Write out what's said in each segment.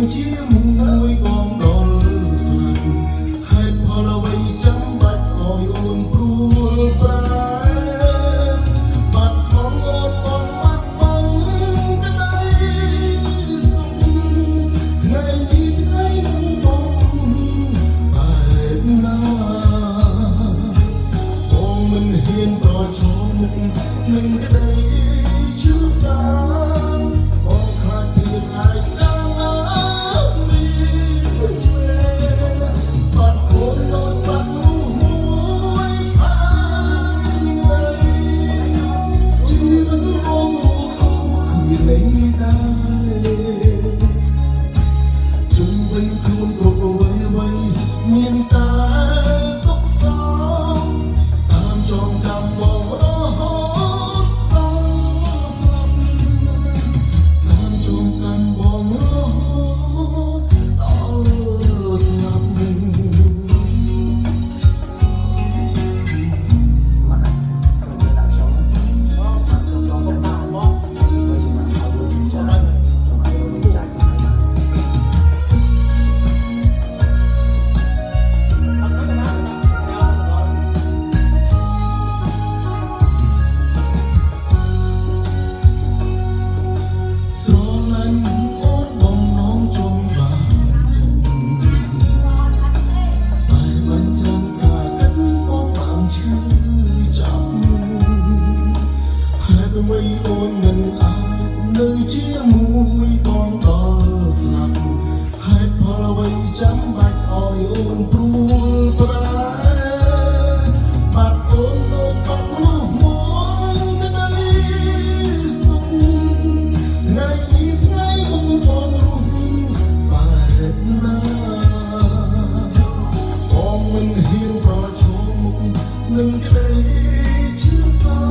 ជាមួយបងដល់ស្លាប់ហើយផលអ្វីចាំបាច់ឲ្យអូនព្រួលប្រាបាត់បងអូនបងបាត់បងក្តីសុខថ្ងៃនេះថ្ងៃនឹងបងបែបណាបងមិនហ៊ានប្រឈមមុខនឹងក្តីឈឺសាបងខ្លាចទៀតហើយមានតែទុកសោកតាមចងចាំបងរហូតដល់ស្លាប់តាមចងចាំបងរហូតដល់ស្លាប់មកក៏ជាដាក់ចូលបងស្មាត់ក្នុងបងដាក់មកបើស្មាត់ឲ្យវិញចាស់សូមឲ្យវិញចាស់ខ្លួនឯងអូនមិនអាចនៅជាមួយបងដល់ស្លាប់ហេតុផលអ្វីចាំបាច់ឲ្យអូនព្រួលប្រាបាត់អូនដូចបាត់នោះមួយក្តីសុខថ្ងៃនេះថ្ងៃបងបងរស់បែបណាបងមិនហ៊ានប្រឈមមុខនឹងក្តីឈឺសា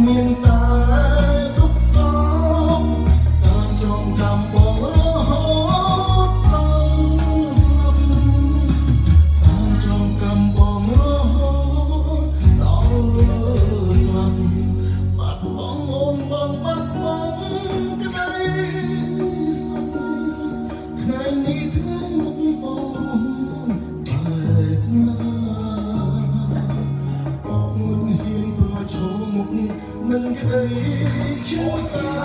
មានតែទុកសោកតាមចងចាំបងរហូតដល់ស្លាប់តាមចងចាំបងរហូតដល់ស្លាប់បាត់បងអូនបងបាត់បងក្តីសុខថ្ងៃនេះថ្ងៃមុខបងរស់បែបណាបងមិនហ៊ានប្រឈមមុខនឹងក្តីឈឺសា